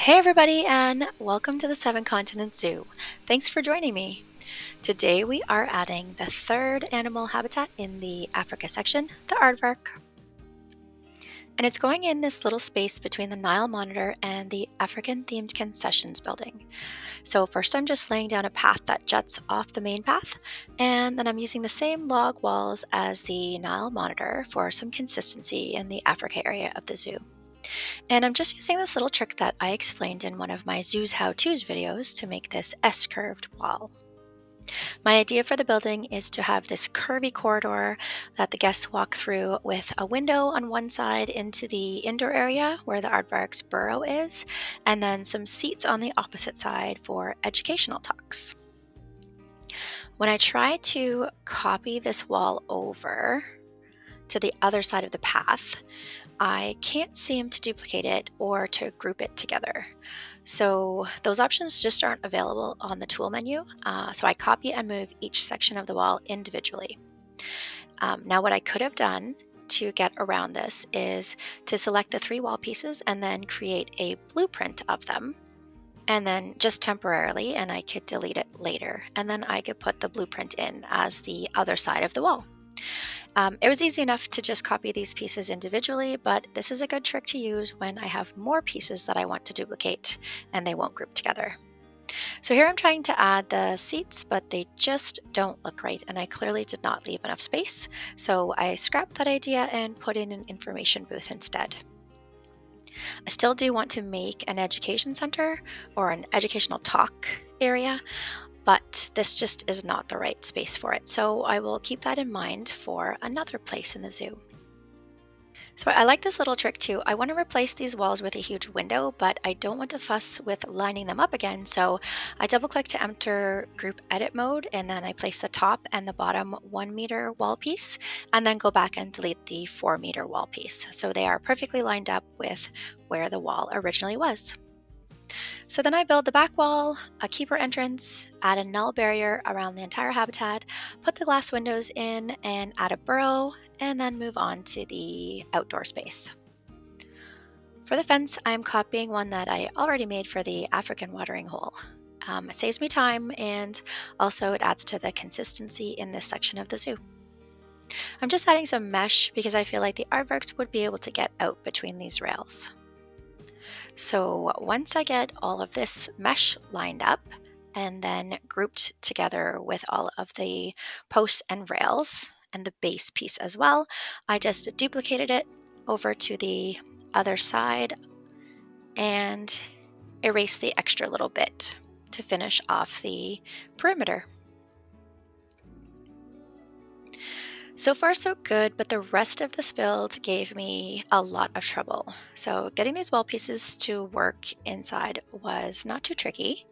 Hey everybody, and welcome to the Seven Continent Zoo. Thanks for joining me. Today we are adding the third animal habitat in the Africa section, the aardvark. And it's going in this little space between the Nile Monitor and the African-themed concessions building. So first I'm just laying down a path that juts off the main path, and then I'm using the same log walls as the Nile Monitor for some consistency in the Africa area of the zoo. And I'm just using this little trick that I explained in one of my Zoos How-Tos videos to make this S-curved wall. My idea for the building is to have this curvy corridor that the guests walk through with a window on one side into the indoor area where the Aardvark's burrow is, and then some seats on the opposite side for educational talks. When I try to copy this wall over to the other side of the path, I can't seem to duplicate it or to group it together. So those options just aren't available on the tool menu. So I copy and move each section of the wall individually. Now what I could have done to get around this is to select the three wall pieces and then create a blueprint of them. And then just temporarily, and I could delete it later. And then I could put the blueprint in as the other side of the wall. It was easy enough to just copy these pieces individually, but this is a good trick to use when I have more pieces that I want to duplicate and they won't group together. So here I'm trying to add the seats, but they just don't look right, and I clearly did not leave enough space, so I scrapped that idea and put in an information booth instead. I still do want to make an education center or an educational talk area, but this just is not the right space for it. So I will keep that in mind for another place in the zoo. So I like this little trick too. I want to replace these walls with a huge window, but I don't want to fuss with lining them up again. So I double click to enter group edit mode, and then I place the top and the bottom 1 meter wall piece, and then go back and delete the 4 meter wall piece. So they are perfectly lined up with where the wall originally was. So then I build the back wall, a keeper entrance, add a null barrier around the entire habitat, put the glass windows in, and add a burrow, and then move on to the outdoor space. For the fence, I'm copying one that I already made for the African watering hole. It saves me time, and also it adds to the consistency in this section of the zoo. I'm just adding some mesh because I feel like the aardvarks would be able to get out between these rails. So once I get all of this mesh lined up and then grouped together with all of the posts and rails and the base piece as well, I just duplicated it over to the other side and erased the extra little bit to finish off the perimeter. So far so good, but the rest of this build gave me a lot of trouble. So getting these wall pieces to work inside was not too tricky,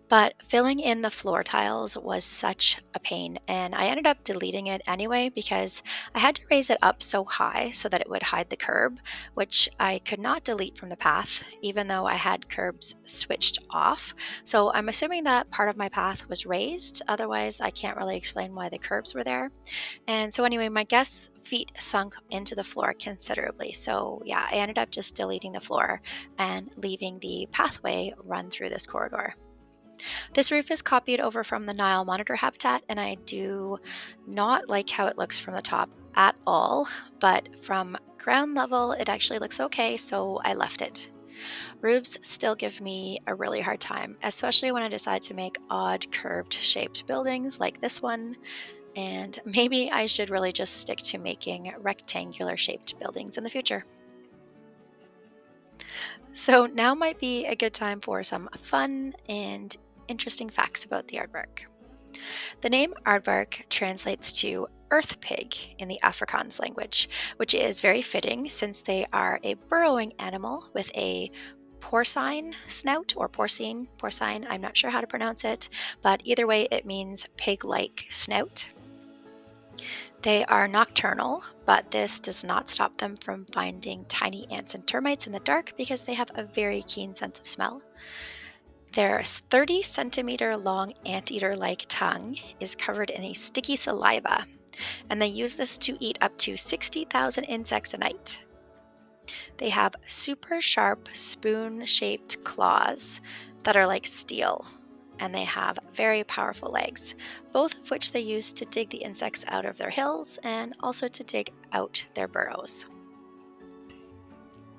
but filling in the floor tiles was such a pain, and I ended up deleting it anyway because I had to raise it up so high so that it would hide the curb, which I could not delete from the path, even though I had curbs switched off. So I'm assuming that part of my path was raised, otherwise I can't really explain why the curbs were there. And so anyway, my guests' feet sunk into the floor considerably. So yeah, I ended up just deleting the floor and leaving the pathway run through this corridor. This roof is copied over from the Nile Monitor habitat, and I do not like how it looks from the top at all, but from ground level it actually looks okay, so I left it. Roofs still give me a really hard time, especially when I decide to make odd curved shaped buildings like this one, and maybe I should really just stick to making rectangular shaped buildings in the future. So now might be a good time for some fun and interesting facts about the aardvark. The name aardvark translates to earth pig in the Afrikaans language, which is very fitting since they are a burrowing animal with a porcine snout, or porcine, I'm not sure how to pronounce it, but either way it means pig-like snout. They are nocturnal, but this does not stop them from finding tiny ants and termites in the dark because they have a very keen sense of smell. Their 30 centimeter long anteater-like tongue is covered in a sticky saliva, and they use this to eat up to 60,000 insects a night. They have super sharp spoon-shaped claws that are like steel, and they have very powerful legs, both of which they use to dig the insects out of their hills and also to dig out their burrows.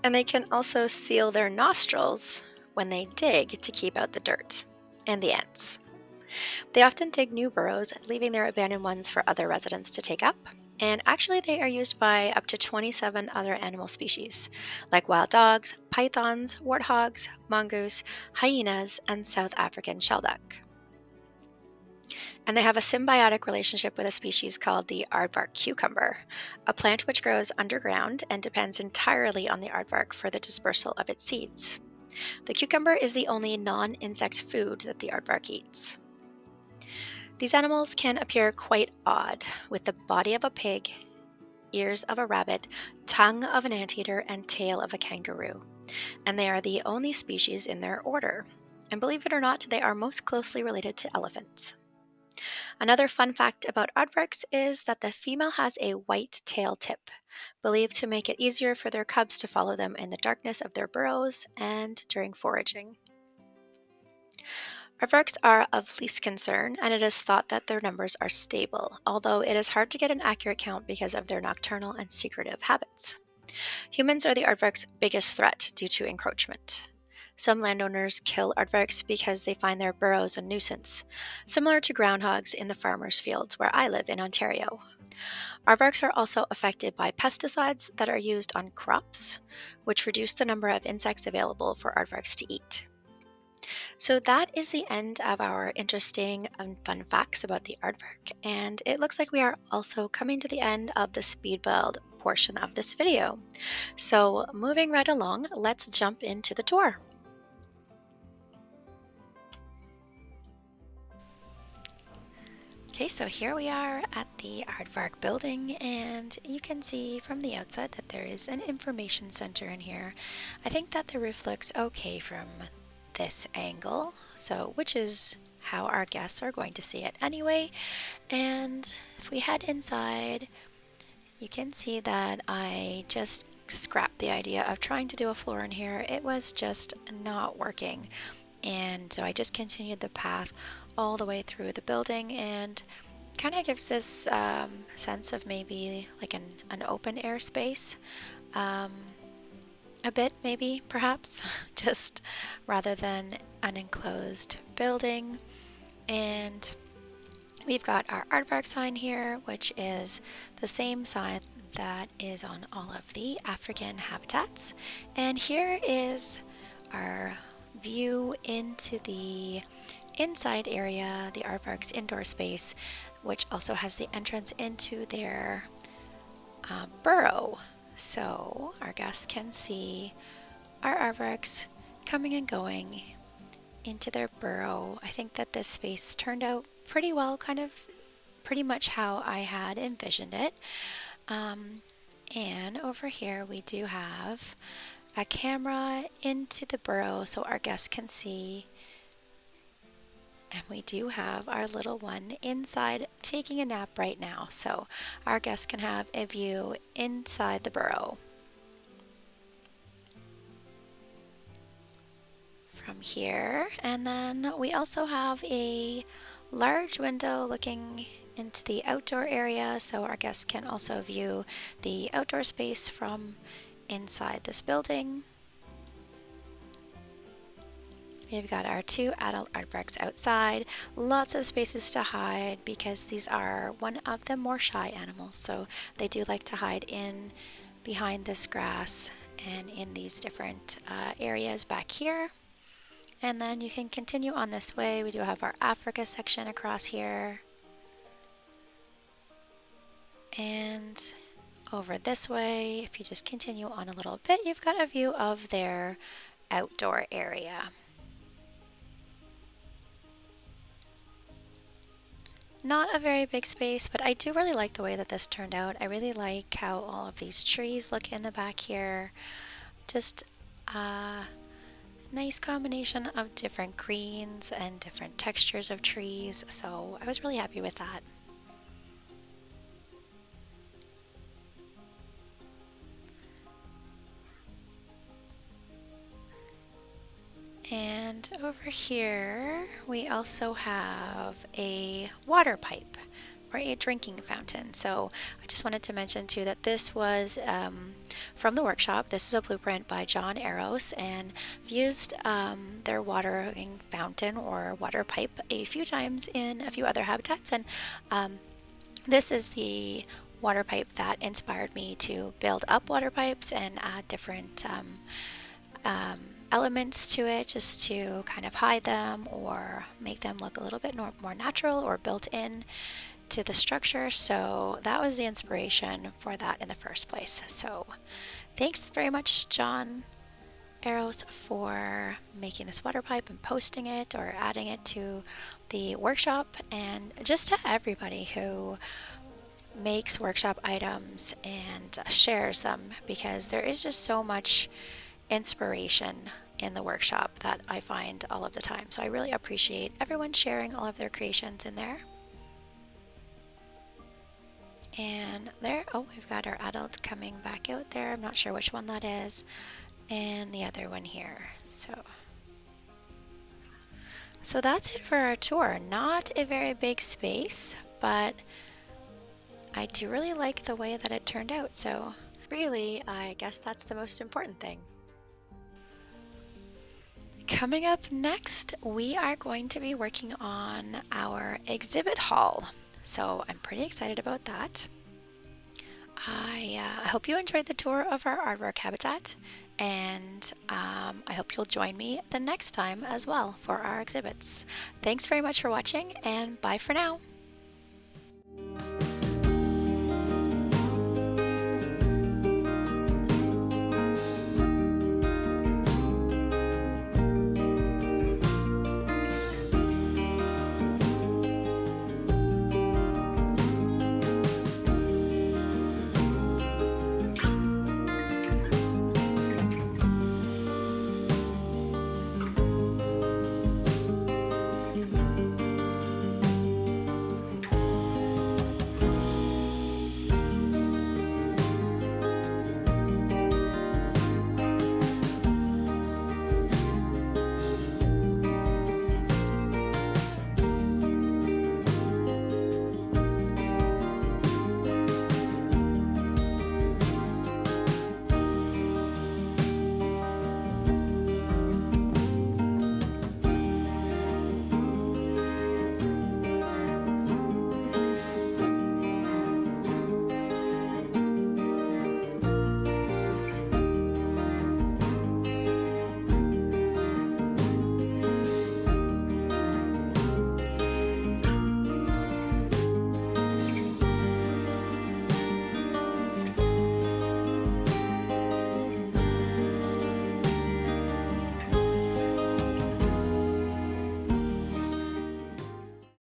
And they can also seal their nostrils when they dig to keep out the dirt and the ants. They often dig new burrows, leaving their abandoned ones for other residents to take up. And actually, they are used by up to 27 other animal species, like wild dogs, pythons, warthogs, mongoose, hyenas, and South African shelduck. And they have a symbiotic relationship with a species called the aardvark cucumber, a plant which grows underground and depends entirely on the aardvark for the dispersal of its seeds. The cucumber is the only non-insect food that the aardvark eats. These animals can appear quite odd, with the body of a pig, ears of a rabbit, tongue of an anteater, and tail of a kangaroo. And they are the only species in their order. And believe it or not, they are most closely related to elephants. Another fun fact about aardvarks is that the female has a white tail tip, believed to make it easier for their cubs to follow them in the darkness of their burrows and during foraging. Aardvarks are of least concern, and it is thought that their numbers are stable, although it is hard to get an accurate count because of their nocturnal and secretive habits. Humans are the aardvark's biggest threat due to encroachment. Some landowners kill aardvarks because they find their burrows a nuisance, similar to groundhogs in the farmers' fields where I live in Ontario. Aardvarks are also affected by pesticides that are used on crops, which reduce the number of insects available for aardvarks to eat. So that is the end of our interesting and fun facts about the aardvark, and it looks like we are also coming to the end of the speed build portion of this video. So moving right along, let's jump into the tour. Okay, so here we are at the Aardvark building, and you can see from the outside that there is an information center in here. I think that the roof looks okay from this angle, so which is how our guests are going to see it anyway. And if we head inside, you can see that I just scrapped the idea of trying to do a floor in here. It was just not working, and so I just continued the path all the way through the building, and kind of gives this sense of maybe like an open air space, a bit maybe perhaps, just rather than an enclosed building. And we've got our aardvark sign here, which is the same sign that is on all of the African habitats. And here is our view into the inside area, the aardvark's indoor space, which also has the entrance into their burrow. So our guests can see our aardvarks coming and going into their burrow. I think that this space turned out pretty well, kind of pretty much how I had envisioned it. And over here we do have a camera into the burrow so our guests can see. And we do have our little one inside taking a nap right now, so our guests can have a view inside the burrow. From here, and then we also have a large window looking into the outdoor area, so our guests can also view the outdoor space from inside this building. We've got our two adult aardvarks outside, lots of spaces to hide because these are one of the more shy animals, so they do like to hide in behind this grass and in these different areas back here. And then you can continue on this way. We do have our Africa section across here. And over this way, if you just continue on a little bit, you've got a view of their outdoor area. Not a very big space, but I do really like the way that this turned out. I really like how all of these trees look in the back here. Just a nice combination of different greens and different textures of trees, so I was really happy with that. And over here, we also have a water pipe or a drinking fountain. So I just wanted to mention too that this was from the workshop. This is a blueprint by John Eros, and I've used their watering fountain or water pipe a few times in a few other habitats, and this is the water pipe that inspired me to build up water pipes and add different elements to it just to kind of hide them or make them look a little bit more natural or built in to the structure. So that was the inspiration for that in the first place. So thanks very much, John Eros, for making this water pipe and posting it or adding it to the workshop, and just to everybody who makes workshop items and shares them, because there is just so much inspiration in the workshop that I find all of the time. So I really appreciate everyone sharing all of their creations in there. And there, oh, we've got our adult coming back out there. I'm not sure which one that is. And the other one here. So that's it for our tour. Not a very big space, but I do really like the way that it turned out. So really, I guess that's the most important thing. Coming up next, we are going to be working on our exhibit hall. So I'm pretty excited about that. I hope you enjoyed the tour of our aardvark habitat, and I hope you'll join me the next time as well for our exhibits. Thanks very much for watching, and bye for now.